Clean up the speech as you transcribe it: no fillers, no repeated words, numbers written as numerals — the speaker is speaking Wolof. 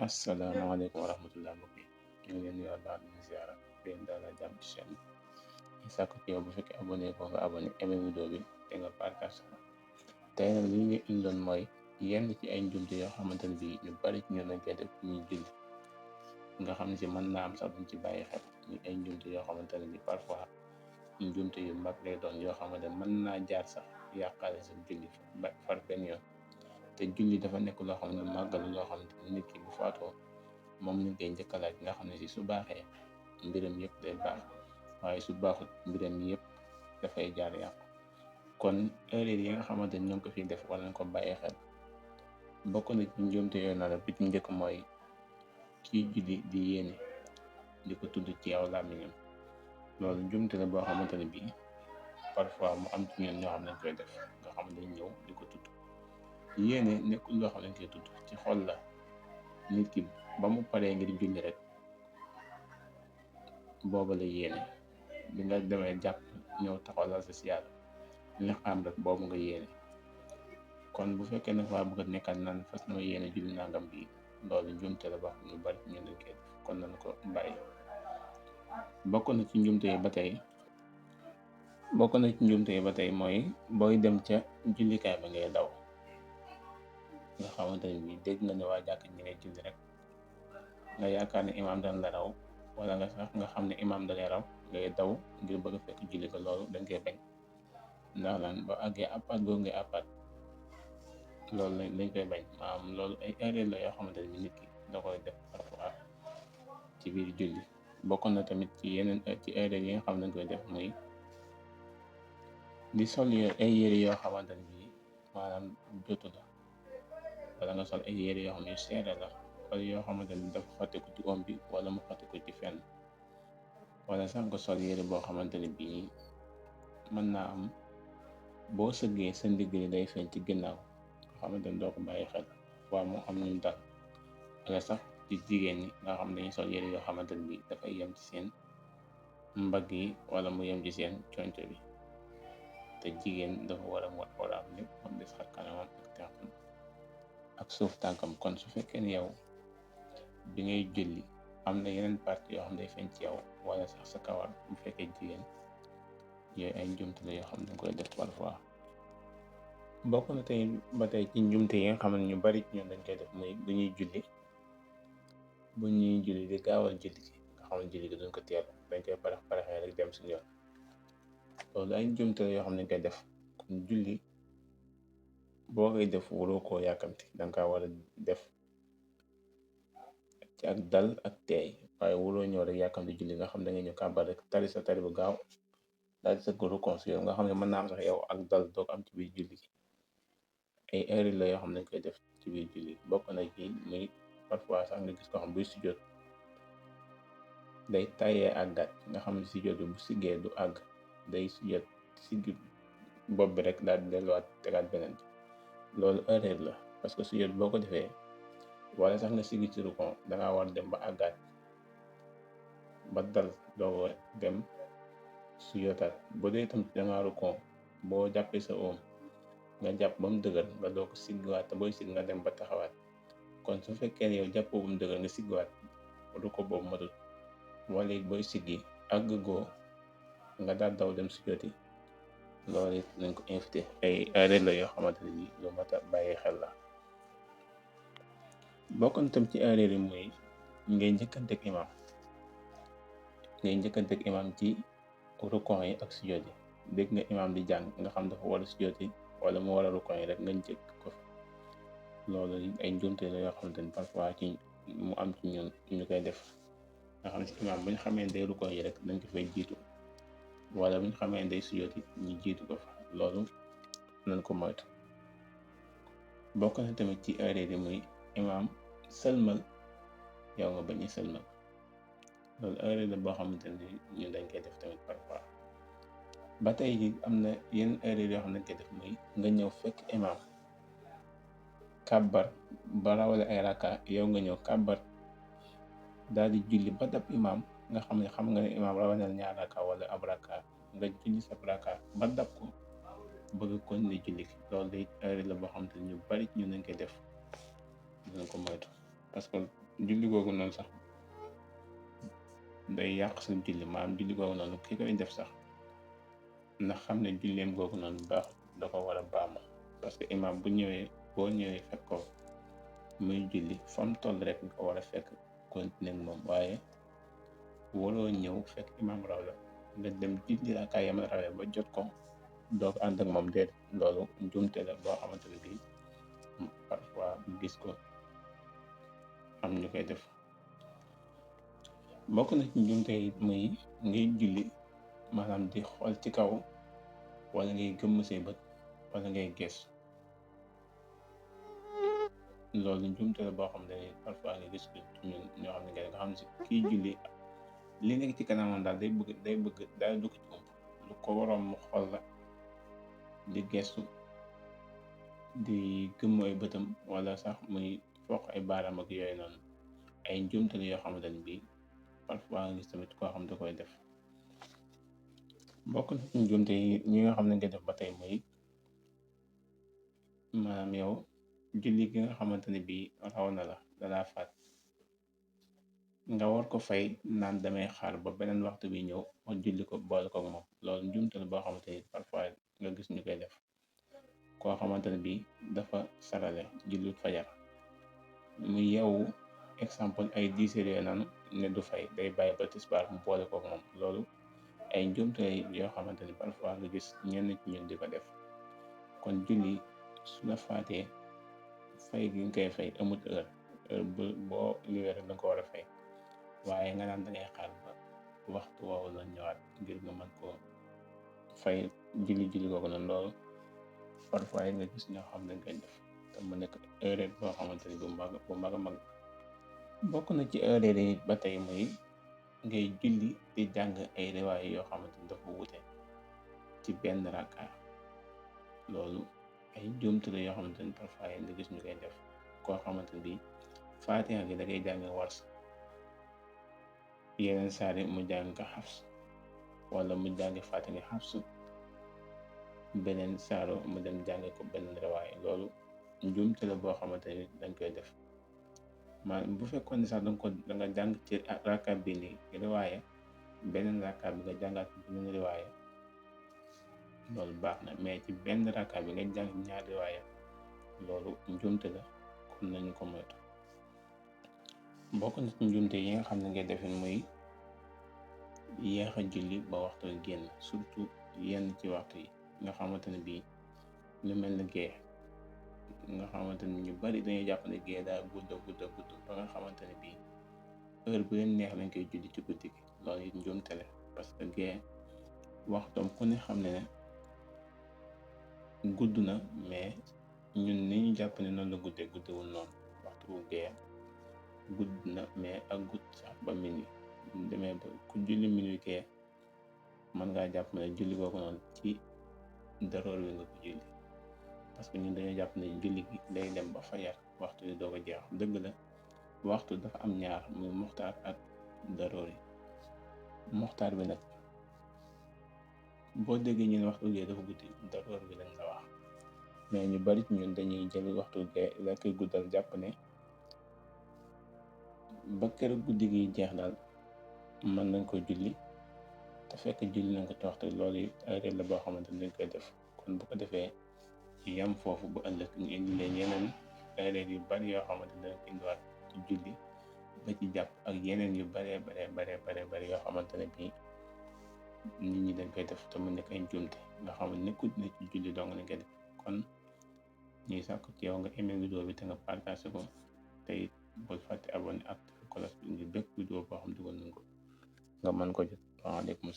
asalaamaaleykum wa rahmatulah mbokk yi ñu ngi leen di nuyuwaat baax di ziara leen dalal jàmm ci chaîne bi ñu sàkku ci yow bu fekkee abonné ko nga abonné aimé vidéo bi te nga partage ko tey nag li ñu indiloon mooy yenn ci ay njumte yoo xamante ne bii ñu bari ci ñun dañ koy def ñuy julli nga xam ne si mën naa am sax duñ ci bàyyi xel ñu ay njumte yoo xamante ne bii parfois njumte yu mag lay doon yoo xamante ne mën naa jaar sax yàqaale sa julli far benn yoon. te julli dafa nekk loo xam ne màggal loo xamante ne nit ki bu faatoo moom lañ koy njëkk a laaj nga xam ne si su baaxee mbiram yëpp day baax waaye su baaxut mbiram yëpp dafay jaar yàqu kon erreur yi nga xamante ni ñoo ngi ko fiy def war nañ ko bàyyi xel bokk na ci njuumte yooyu noonu bi ci njëkk mooy kii julli di yéene di ko tudd ci aw làmmiñam loolu njuumte la boo xamante ne bii parfois mu am ci ñun ñoo xam ne dañ koy def nga xam ne dañ ñëw di ko tudd yéene nekkul loo xam ne dañ koy tudd ci xol la nit ki ba mu paree ngir julli rek booba la yéene bi nga demee jàpp ñëw taxawal sa siyaar li xam rek boobu nga yéene kon bu fekkee ne waa bëgg a nekkaat naan fas na ma yéene julli nangam bi loolu njuumte la baax ñu bari ñu dañ koy def kon nañ ko bàyyi. bokk na ci njuumte yi ba tey mooy booy dem ca jullikaay ba ngay daw nga xamante ne bii dégg nga ne waa jàkk ñi ngay julli rek nga yaakaar ne imaam dañ la raw wala nga sax nga xam ne imaam da lay raw ngay daw ngir bëgg a fekk julli ko loolu dañ koy bañ ndax lan ba àggee appaat boobu ngay appaat loolu lañ koy bañ maanaam loolu ay erreur la yoo xamante ne bii nit ki da koy def parfois ci biir julli bokk na tamit ci yeneen ci erreur yi nga xam ne dañ koy def muy di sol ay yére yoo xamante ne bii maanaam jotu la wala nga sol ay yére yoo xam ne yu seere la wala yoo xamante ni dafa xotte ko ci om bi wala mu xotte ko ci fenn wala sax nga sol yére boo xamante ne bii mën naa am boo sëggee sa ndigg li day feeñ ci ginnaaw nga xamante ni doo ko bàyyi xel waaw mu am ñu dal wala sax ci jigéen ñi nga xam ne dañuy sol yére yoo xamante ne bii dafay yem ci seen mbagg yi wala mu yem ci seen conco bi te jigéen dafa war a mot waraam lépp moom des xar kanamam ak tenxam ak suuf tànkam kon su fekkee ne yow bi ngay julli am na yeneen partie yoo xam ne day feeñ ci yow wala sax sa kawar bu fekkee jigéen yooyu ay njumte la yoo xam ne dañ koy def parfois bokk na tey ba tey ci njumte yi nga xam ne ñu bari ci ñoom dañ koy def muy bu ñuy julli di gaawal julli gi nga xam ne julli gi duñ ko teel dañ koy paraxee rek dem suñu yoon loolu ay njumte la yoo xam ne dañ koy def kon julli boo koy def waroo koo yàkkamti danga war a def ci ak dal ak teey waaye waroo ñëw rek yàkkamti julli nga xam ne da nga ñëw kàbbar rek tari sa tari bu gaaw daal di sa rukon si yow nga xam ne mën naa am sax yow ak dal doog am ci biir julli gi ay erreur la yoo xam ne dañ koy def ci biir julli bokk na ci muy parfois sax nga gis ko xam buy sujjóot day tayee àggat nga xam ne sujjóot bi bu siggee du àgg day sujjóot siggi bopp bi rek daal di delluwaat tegaat beneen loolu erreur la parce que sujjóot boo ko defee wala sax nga siggi ci rukon dangaa war dem ba àggaat ba dal doo dem sujjóotaat boo dee tam dangaa rukon boo jàppee sa oom nga jàpp ba mu dëgër nga doo ko siggiwaat te booy sigg nga dem ba taxawaat kon su fekkee ne yow jàppoo ba mu dëgër nga siggiwaat ruko boobu matut wala it booy siggi àgg goo nga daal daw dem sujjóoti loolu it nañ ko invité ay erreur la yoo xamante ne nii lu mat a bàyyi xel la bokk na tam ci erreur yi muy ngay njëkkanteeg imam ci rukon yi ak sujjóot yi dégg nga imam di jàng nga xam dafa war a sujjóot yi wala mu war a rukon yi rek nga njëkk ko loolu ay njuumte la yoo xamante ni parfois ci mu am ci ñun ñu koy def nga xam ne si imam bu ñu xamee day rukon yi rek dañ ko fay jiitu wala bu ñu xamee day sujjóot yi ñu jiitu ko fa loolu nañ ko moytu bokk na tamit ci erreur yi muy imam sëlmal yow nga bañ a sëlmal loolu erreur la boo xamante ne ñun dañ koy def tamit parfois ba tey ji am na yenn erreur yoo xam ne dañ koy def muy nga ñëw fekk imam kàbbar ba rawale ay raka yow nga ñëw kàbbar daal di julli ba dab imam nga xam nga ne imam rawanal ñaar raka wala ab raka nga julli sa raka ba dab ko bëgg kon ne julli loolu day erreur la boo xamante ne ñu bari ñu nañ koy def dinañ ko moytu parce que julli googu noonu sax day yàq sa julli, maanaam julli googu noonu ki koy def sax ndax xam ne julleem googu noonu baax da ko war a baamu, parce que imam bu ñëwee boo ñëwee fekk ko muy julli fam toll rek nga ko war a fekk continuer moom, waaye waroo ñëw fekk imam raw la nga dem julli rakaa yam rawee ba jot ko doog ànd ak moom déet. Loolu njuumte la boo xamante ne bii parfois gis ko am ñu koy def. Bokk na ci njuumte yi muy ngay julli maanaam di xool ci kaw wala ngay gëmm say bët wala ngay gees. Loolu njuumte la boo xam ne parfois nga gis ko ci ñun ñoo xam ne nga xam ne si kii julli li nekk ci kanamam daal day bëgg daal dugg ci ump lu ko waroon mu xool la di gestu di gëmm ay bëtam wala sax muy foq ay baaraam ak yooyu noonu. Ay njuumte la yoo xamante ne bii parfois nga gis tamit koo xam da koy def. Bokk na ci njuumte yi ñi nga xam ne nga def ba tey muy maanaam yow julli gi nga xamante ne bii raw na la dalaa faat nga war ko fay naan damay xaar ba beneen waxtu bi ñëw ma julli ko boole ko moom. Loolu njuumte la boo xamante ni parfois nga gis ñu koy def. Koo xamante ne bii dafa sarale julli fajar mu yeewu exemple ay 10 heures yooyu noonu ne du fay day bàyyi ba tisbaar mu boole ko moom. Loolu ay njuumte yoo xamante ni parfois nga gis ñenn ci ñun di ko def. Kon julli su la faatee fay gi nga koy fay amut heure boo liwee rek da nga ko war a fay, waaye nga naan dangay xaar ba waxtu woowu la ñëwaat ngir nga mën koo fay julli googu noonu. Loolu parfois nga gis ñoo xam ne dañ koy def te mu nekk erreur boo xamante ni bu mag a mag. Bokk na ci erreur yi ba tey muy ngay julli di jàng ay riwaay yoo xamante ni dafa wute ci benn rakka. Loolu ay njuumte la yoo xamante ni parfois nga gis ñu koy def. Koo xamante ni bii Faatiha gi da ngay jàng wars, yeneen saari mu jàng ko xafs wala mu jàng Faatiha xafs beneen saaro mu dem jàng ko beneen riwaay. Loolu njuumte la boo xamante ni dañ koy def. maanaam bu fekkoon ne sax da nga jàng ci rakka bi ni riwaaya beneen rakka bi nga jàngaat beneen riwaaya loolu baax na, mais ci benn rakka bi nga jàng ñaar riwaaya loolu njuumte la, kon nañu ko moytu. Bokk na ci njuumte yi nga xam ne ngay defin muy yéex a julli ba waxtu génn, surtout yenn ci waxtu yi nga xamante ne bii lu mel ne gee nga xamante ni ñu bari dañuy jàpp ne gee daa gudd ba nga xamante ne bii heure bu leen neex lañ koy julli ci guddi gi. Loolu it njuumte la, parce que gee waxtoom ku ne xam ne gudd na, mais ñun ni ñu jàpp ne noonu la guddewul noonu. Waxtu bu gee gudd na mais ak gudd sax ba minuit demee ba ku julli minuit gee mën ngaa jàpp ne julli boobu noonu ci daroor wi nga ko julli, parce que ñun dañoo jàpp ne julli gi day dem ba fajar waxtu bi doo ko jeex. Dëgg la waxtu dafa am ñaar muy muxtaar ak daroor yi. Muxtaar bi nag boo déggee ñun waxtu gee dafa guddi, daroor bi lañ la wax, mais ñu bari ci ñun dañuy jël waxtu gee la koy guddal jàpp ne ba kër guddi gi jeex daal mën nañ ko julli te fekk julli nañ ko ci waxtu. Loolu it erreur la boo xamante ni dañ koy def. kon bu ko defee yam foofu bu ëllëg ñu indi leen yeneen erreur yu bari yoo xamante ni dañ ko indiwaat ci julli ba ci jàpp ak yeneen yu bari yoo xamante ne bii nit ñi dañ koy def te mu nekk ay njuumte nga xam ne nekkut ne ci julli dong nañ koy def. kon ñuy sàkku ci yow nga aimé vidéo bi te nga partagé ko te it bul fàtte abonné ak cloche bi ngir bépp vidéo boo xam dugal nañ ko nga mën ko jot. Waaleykum